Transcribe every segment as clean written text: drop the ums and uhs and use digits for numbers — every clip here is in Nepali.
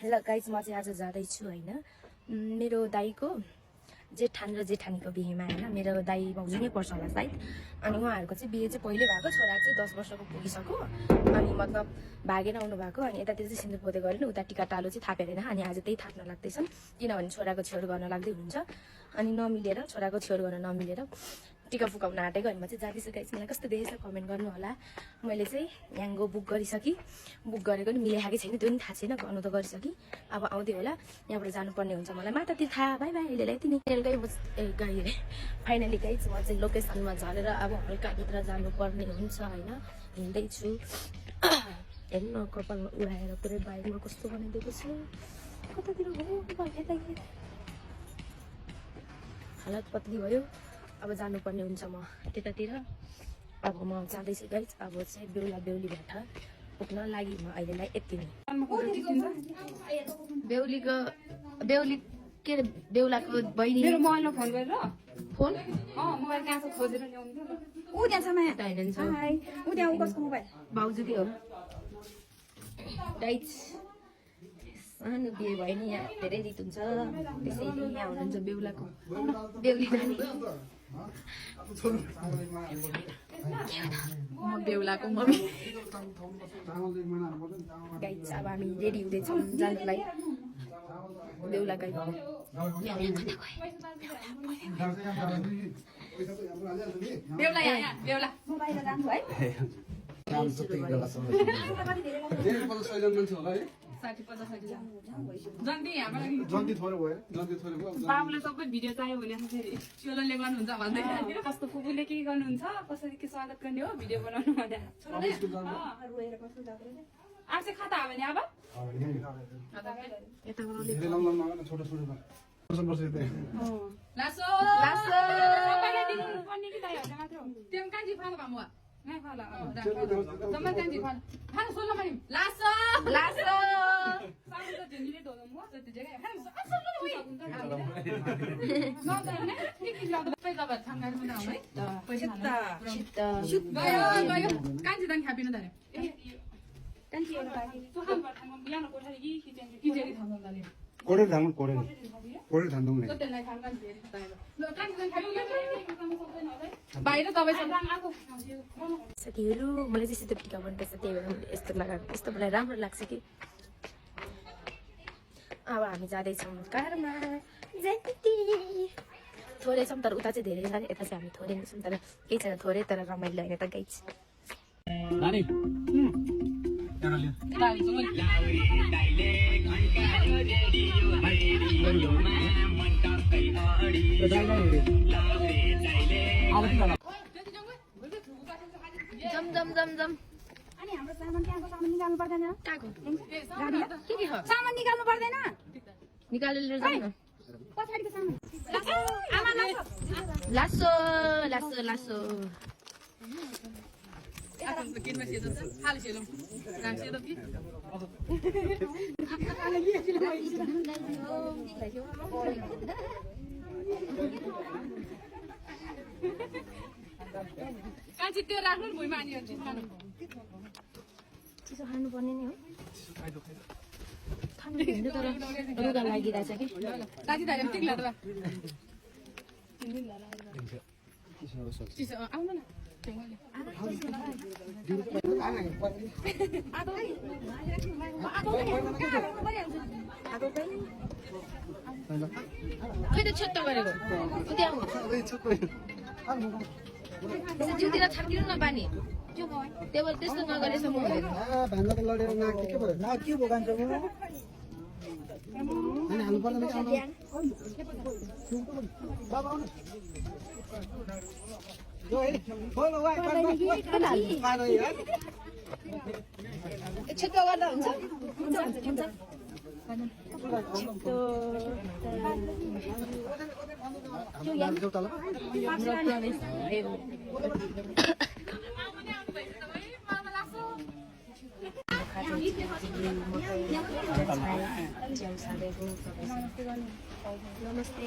हेलो गाइज म चाहिँ आज जाँदैछु होइन मेरो दाइको जेठान र जेठानीको बिहेमा होइन मेरो दाइ भाउजू नै पर्छ होला सायद अनि उहाँहरूको चाहिँ बिहे चाहिँ पहिले भएको छोरा चाहिँ 10 वर्षको पुगिसक्यो अनि मतलब भागेर आउनु भएको अनि यतातिर चाहिँ सिन्दुर पोते गरेर उता टिका टालो चाहिँ थापेर अनि आज त्यही थाप्न लाग्दैछन् किनभने छोराको छेउर गर्न लाग्दै हुन्छ अनि नमिलेर छोराको छेउर गर्न नमिलेर टिका फुकाउन आँटेको अनि म चाहिँ जाँदैछु गाइस मलाई कस्तो देखेछ कमेन्ट गर्नु होला मैले चाहिँ याङ्गो बुक गरिसकेँ बुक गरेको नि मिले खाएकै छैन त्यो नि थाहा छैन गर्नु त गरिसकेँ अब आउँदै होला यहाँबाट जानुपर्ने हुन्छ मलाई मातातिर थाहा बाई बाई अहिले यति नै गएँ फाइनली गाइस म चाहिँ लोकेसनमा झरेर अब हल्काभित्र जानुपर्ने हुन्छ होइन हिँड्दैछु हेर्नु कपालमा उडाएर पुरै बाइकमा कस्तो बनाइदिएको छु कतातिर हो हालत पत्ली भयो अब जानुपर्ने हुन्छ म त्यतातिर अब म जाँदैछु गाइस अब चाहिँ बेहुला बेहुली भेट पुग्न लागि म अहिलेलाई यति नै बेहुली के अरे बेहुलाको बहिनी मेरो मोबाइलमा फोन गरेर फोन मोबाइल कहाँ छ खोजेर ल्याउनु ऊ त्यहाँ छ माया ऊ त्यहाँ ऊ कसको मोबाइल भाउजूकै हो गाइस सानो बिहे भयो नि यहाँ धेरै रित हुन्छ त्यसैले यहाँ हुनुहुन्छ बेहुलाको बेहुली नानी म बेहुलाको मम्मी गाइस अब हामी रेडी हुँदैछौँ जानुलाई बेहुला गाई बेहुला यहाँ बेहुला मोबाइल जान्छु है बाबुले सबै भिडियो चाहियो भने फेरि चोलोले गर्नुहुन्छ भन्दै कस्तो फुपूले के गर्नुहुन्छ कसरी के स्वागत गर्ने हो भिडियो बनाउनु भन्दा आज चाहिँ खाता हो भने अब बाहिर साथीहरू मलाई चाहिँ यस्तो टिका मनपर्छ त्यही भएर मैले यस्तो लगाएको यस्तो मलाई राम्रो लाग्छ कि अब हामी जाँदैछौँ कारमा थोरै छौँ तर उता चाहिँ धेरै छ यता चाहिँ हामी थोरै नै छौँ तर केही छैन थोरै तर रमाइलो होइन त गाइस जम जम जम जम अनि हाम्रो सामान त्यहाँको सामान निकाल्नु पर्दैन कहाँको के हो सामान निकाल्नु पर्दैन निकालेर जाउँ न पछाडिको सामान आमा लासो लासो लासो त्यो राख्नु भुइँमा अनि चिसो खानुपर्ने नै हो खानु हिँड्नु तर रुगा लागिरहेछ कि आउनु न खै त छुट्ट गरेको जिउतिर छर्किनु न पानी टेबल त्यस्तो नगरेसम्म हुँदैन छिटो गर्दा हुन्छ नमस्ते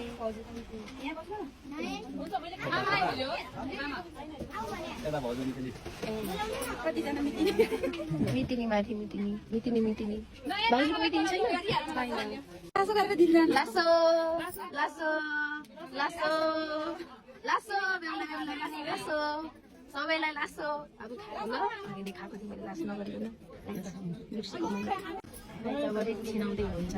मिटिनी माथि मिटिनी भाउजूको मिटिङ छैन लासो गरेर दिन्छ लासो लासो लासो लासो बेहुला बेहुला पनि लासो सबैलाई लासो अब खानु ल हामीले खाएको तिमीले लास नगरिकन जबरी छिनाउँदै हुन्छ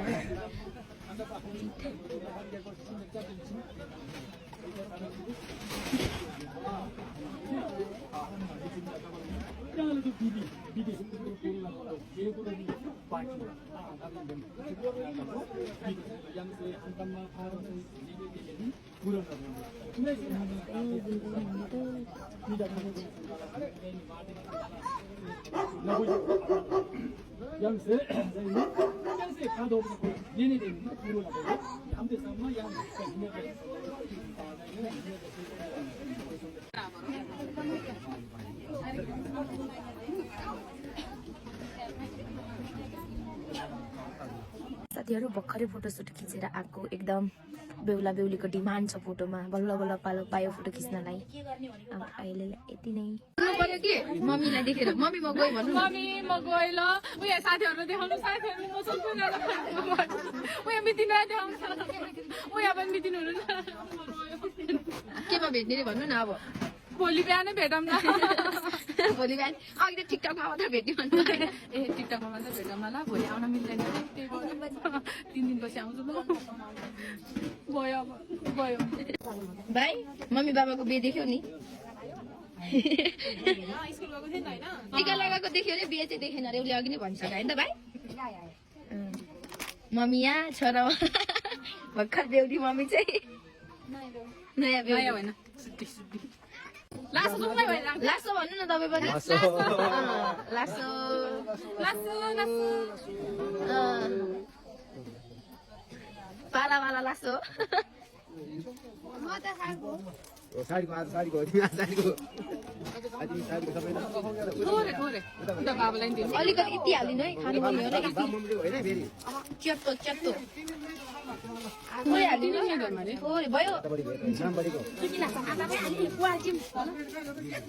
साथीहरु भर्खरै फोटोसुट खिचेर आएको एकदम बेहुला बेहुलीको डिमान्ड छ फोटोमा बल्ल बल्ल पायो फोटो खिच्नलाई अब अहिले यति नै पर्यो कि मम्मीलाई देखेर मम्मी म गए भन्नु मम्मी म गए ल उयो साथीहरुले देखाउनु साथीहरु म सबै उयो मिटिङमा देखाउनु उयो पनि मिटिङ हुनु केमा भेट्ने रे भन्नु न अब भोलि बिहानै भेटौँ न भोलि बिहान अघि त टिकटकमा मात्र भेट्ने भन्नु ए टिकटकमा मात्र भेटौँ न ल भोलि आउन मिल्दैन त्यही भएर 3 दिनपछि आउँछु ल गयो अब गयो भाइ मम्मी बाबाको बिहे देख्यौ नि स्कुल गएको थिएन हैन टिका लगाएको देख्यो रे बिहे चाहिँ देखेन रे उसले अघि नै भनिसक्यो होइन त भाइ मम्मी यहाँ छोरा भर्खर बेहुली मम्मी चाहिँ नयाँ बेहुली होइन लासो जुम्लै भएर लासो भन्नु न तपाईँ पनि लासो लासो पालावाला लासो साडीको आज साडीको साडीको थोरै थोरै उता बाबालाई नि दिनु अलिकति यति हालिदिनु है खानु पर्ने हो होइन फेरि च्याप्टो च्याप्टो थोरै हालिदिनु नि घरमा रे थोरै भयो नाम बढेको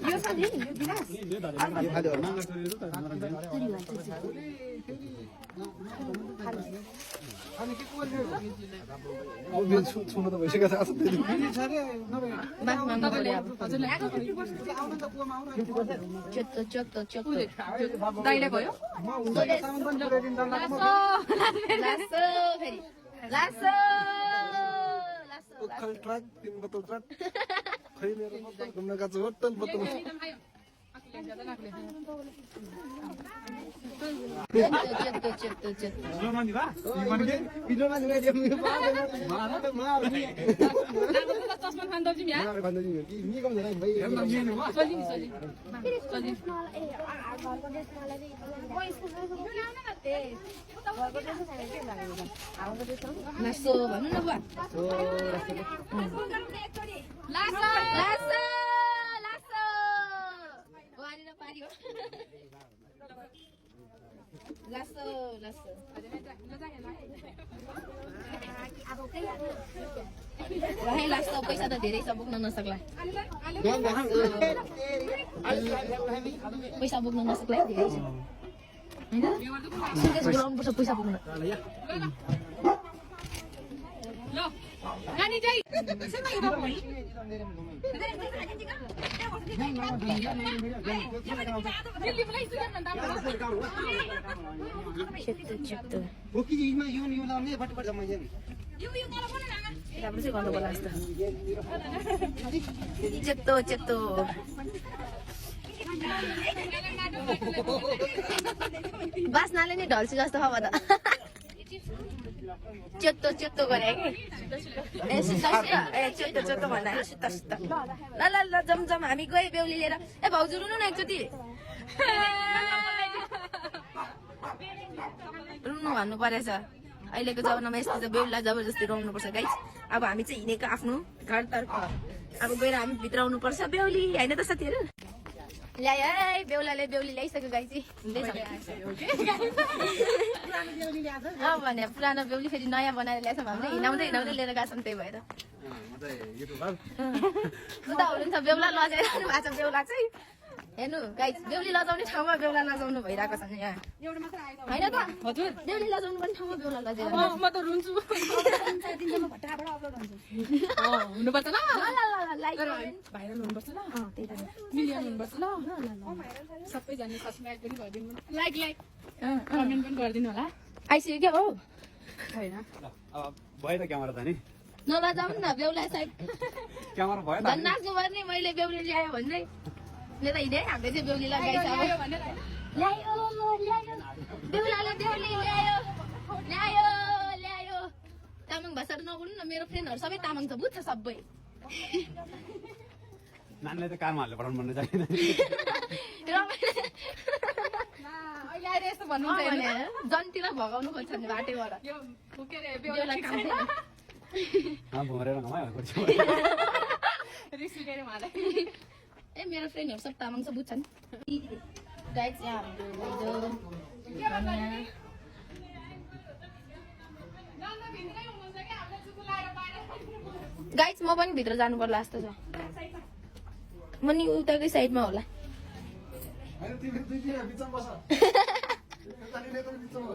यो छ नि यो गिलास छुनु त भइसकेको छ बाफ माग्नु पर्यो अब च्याप्टो च्याप्टो च्याप्टो दाइले भयो लासो फेरि लासो लासो ट्रक 3 बोतल ट्रक खै मेरो बोतल घुम्न गएको होटल बोतल च्याप्टो च्याप्टो च्याप्टो चस्मा खान दर्जी यहाँ लासो भन्नु न बुवा लासो लासो लासो वारेर पार्यो लासो लासो है लासो पैसा त धेरै छ बोक्न नसक्ला पैसा बोक्न नसक्ला है धेरै छ हैन सुकेस बोलाउनु पर्छ पैसा बोक्न ल नानी चाहिँ च्याप्टो च्याप्टो बोकीमा यो लाउने फटफट जम्मै राम्रो चाहिँ गर्नु पर्ला जस्तो च्याप्टो च्याप्टो बास्नाले नै ढल्छ जस्तो अब त च्यात्तो च्यात्तो गरे कि ए च्यात्तो च्यात्तो भन्दा सुत्ता सुत्ता ल ल ल जम जम हामी गए बेहुली लिएर ए भाउजू रुनु न एकचोटि रुनु भन्नु परेछ अहिलेको जमानामा यस्तो चाहिँ बेहुलीलाई जबरजस्ती गाउनु पर्छ गाइस अब हामी चाहिँ हिँडेको आफ्नो घरतर्फ अब गएर हामी भित्र आउनु पर्छ बेहुली होइन त साथीहरू ल्यायो है बेहुलाले बेहुली ल्याइसक्यो गाई चाहिँ भने पुरानो बेहुली फेरि नयाँ बनाएर ल्याएछौँ हामीले हिँडाउँदै हिँडाउँदै लिएर गएको छौँ त्यही भएर उता हुनुहुन्छ बेहुला लजाइरहनु भएको छ बेहुला चाहिँ हेर्नु गाइस बेहुली लजाउने ठाउँमा बेहुला लजाउनु भइरहेको छ नि यहाँ एउटा मात्र आयो होइन त हजुर बेहुली लजाउनु पनि ठाउँमा बेहुला लजाएर म त रुन्छु दिनमा भट्टाबाट अपलोड हुन्छ हुनुपर्छ ल लाइक भाइरल हुनुपर्छ ल त्यही त मिलियन हुनुपर्छ ल सबैजना सब्सक्राइब पनि गरिदिनु लाइक कमेन्ट पनि गरिदिनु होला आइसक्यो क्या हो होइन भयो त क्यामेरा त नि नलजाउनु न बेहुला साइड क्यामेरा भयो त झन् नाच्नु पर्ने मैले बेहुली ल्यायो भन्दै मेरो हिँडे हामीले चाहिँ बेहुली लगाइछ अब ल्यायो ल्यायो बेहुलाले बेहुली ल्यायो ल्यायो ल्यायो तामाङ भाषा नबोल्नु न मेरो फ्रेन्डहरू सबै तामाङ छ बुझ्छ सबै नानीले त कारमा हालेर पठाउनु भन्ने चाहिँदैन अहिले आएर यस्तो भन्नु जनतिर भगाउनु खोज्छ नि बाटैबाट यो के अरे बेहुला काम छैन भुमरेर घमायो रिस उठेर उहाँलाई ए मेरो फ्रेन्डहरू सब तामाङ छ बुझ्छन् गाइस यहाँ हाम्रो गाइस म पनि भित्र जानु पर्ला जस्तो छ म नि उताकै साइडमा होला होइन तिमी बिचमा बस यतानिर त बिचमा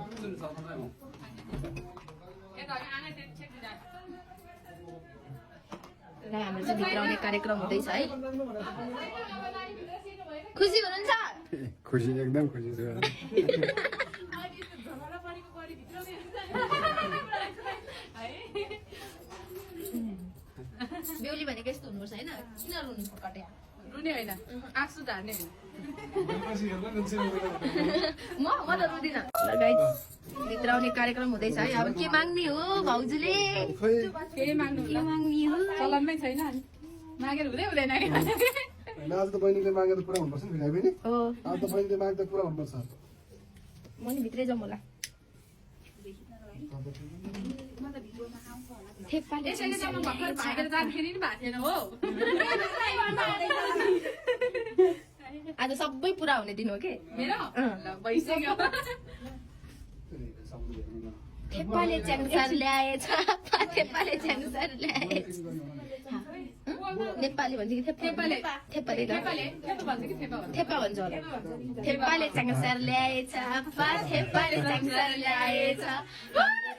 र हाम्रो चाहिँ भित्र आउने कार्यक्रम हुँदैछ है खुसी हुनुहुन्छ खुसी एकदम खुसी छु बेहुली भनेको यस्तो हुनुपर्छ होइन किन रुनु कट्या रुने होइन आँसु झार्ने होइन म त रुदिनँ ल गाइस भित्र आउने कार्यक्रम हुँदैछ है अब के माग्ने हो भाउजूले केही माग्नु के माग्ने हो चलनमै छैन नि मागेर हुँदै हुँदैन होइन आज त बहिनीले मागेर पुरा हुनुपर्छ नि फेरि बहिनी हो आज त बहिनीले माग्दा पुरा हुनुपर्छ म नि भित्रै जाउँ होला थेप्पाले यसैले त म भर्खर भागेर जाँदाखेरि नि भएको थिएन हो आज सबै पुरा हुने दिन हो के मेरो ल भइसक्यो थेप्पाले च्याङसार ल्याएछ थेप्पाले च्याङसार ल्याएछ नेपाली भन्छ कि थेप्पाले थेप्पाले थेप्पाले थेप्पा भन्छ कि थेप्पा भन्छ थेप्पा भन्छ होला थेप्पाले च्याङसार ल्याएछ थेप्पाले च्याङसार ल्याएछ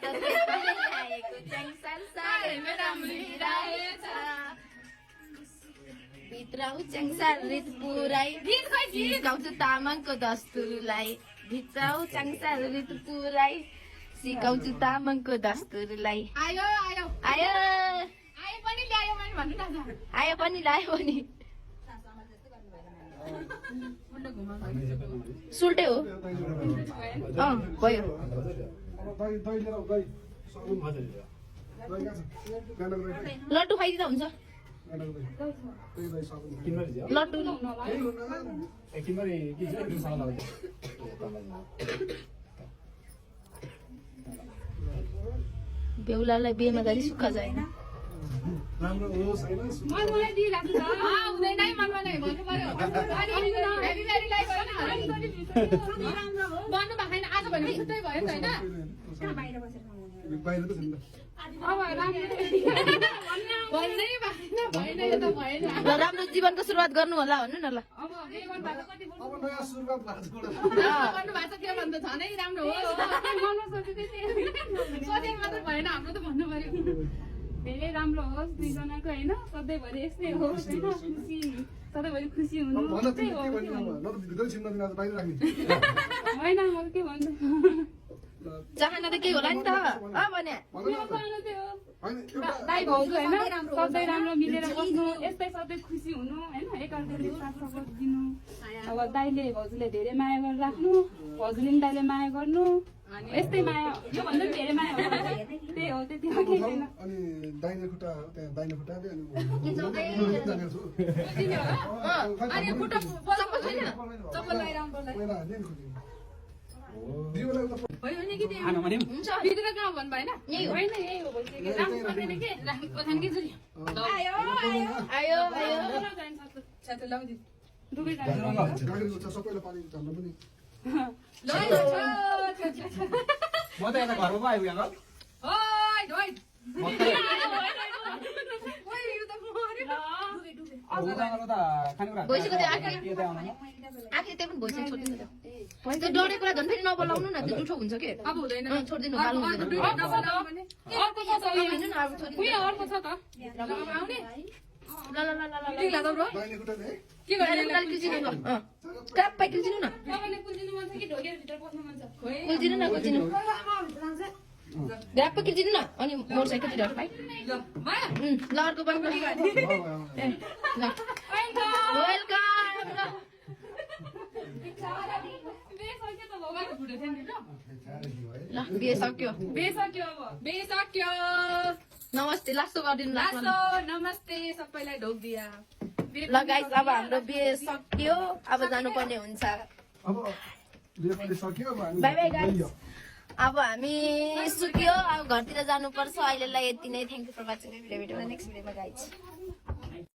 थेप्पाले ल्याएको च्याङसार साह्रै राम्रो रहेछ भित्र च्याङसार रित पुराई सिकाउँछु तामाङको दस्तुरलाई भित्र च्याङसार रित पुराई सिकाउँछु तामाङको दस्तुरलाई आयो आयो आयो आयो पनि ल्यायो मैले भन्नु न आयो पनि लायो पनि सुल्टे हो भयो लड्डु खाइदिँदा हुन्छ लड्डु बेहुलालाई बिहेमा जाने सुख छैन राम्रो होस् होइन मलाई दिइराख्नु छ हुँदैन है मनमा नै भन्नु पर्यो अनि हेरी हेरीलाई भन्नु भएको छैन आज भने छुट्टै भयो नि त होइन बाहिर बसेर बाहिर त छैन अब राम्रो भन्नै भएन यो त भएन ल राम्रो जीवनको सुरुवात गर्नु होला भन्नु न ल अब के गर्नु भएको कति अब नयाँ सुरुवात भएको छ गर्नु भएको छ त्यो भन्दा झनै राम्रो हो मनमा सोचेको थिएँ सोचेको मात्र भएन हाम्रो त भन्नु पर्यो धेरै राम्रो होस् दुईजनाको होइन सधैँभरि यस्तै होस् होइन खुसी सधैँभरि खुसी हुनु भन तिमी के भन्नु अब न त भित्रै छिन्न दिन आज बाहिर राख्ने होइन म के भन्नु चाहना त केही होला नि त भने मेरो चाहना चाहिँ हो होइन एउटा दाइ भाउजू होइन सधैँ राम्रो मिलेर बस्नु यस्तै सधैँ खुसी हुनु होइन एकअर्काले साथ सपोर्ट दिनु अब दाइले भाउजूले धेरै माया गरेर राख्नु भाउजूले पनि दाइले माया गर्नु यस्तै माया योभन्दा पनि धेरै माया हो त्यही हो त्यति हो केही छैन अनि दाहिने खुट्टा त्यहाँ दाहिने खुट्टाले अनि जानेको छु अनि खुट्टा चप्पल छैन चप्पल लगाएर आउनु पर्ला पहिला हाल्ने नि खुट्टा दियोलाई त भयो नि कि त्यो आनु भने हुन्छ भित्र कहाँ भन्नु भएन होइन यही हो भइसक्यो राम्रो पर्दैन के ओछान के जुरी आयो आयो आयो छ्यातो लाउँदै दुवैजना गाडीको छ सबैलाई पानी झर्न पनि ल म त यता घरमा पो आइपुगेँ अङ्कल ओइ ओइ म त ओइ यो त मर्यो भइसक्यो त्यो आखिर त्यही पनि भइसक्यो छोडिदिनु त्यो डढेको कुरा झन् फेरि नबोलाउनु न त्यो जुठो हुन्छ के अब हुँदैन छोडिदिनु गाल्नु हुँदैन अर्को छ त हिँड्नु न अब छोडिदिनु उयो अर्को छ त आउने ल ल ल ल ल लिला दब्रो दाहिने खुट्टा दे के गर्ने कुल्चिनु न क्राप्पै कुल्चिनु न तपाईँले कुल्चिनु मन छ कि ढोगेर भित्र पस्नु मन छ कुल्चिनु न कुल्चिनु ग्राप्पै कुल्चिनु न अनि मोटरसाइकल तिर भाइ ल माया ल अर्को पनि ल वेलकम ल बिहे सक्यो बेसक्यो अब बेसक्यो नमस्ते लासो गरिदिनु लासो नमस्ते सबैलाई ढोक दिया ल गाइस अब हाम्रो बिहे सक्यो अब जानुपर्ने हुन्छ अब बिहे पनि सक्यो अब हामी बाई बाई गाइस अब हामी सुक्यो अब घरतिर जानुपर्छ अहिलेलाई यति नै thank you for watching video next भिडियोमा गाइस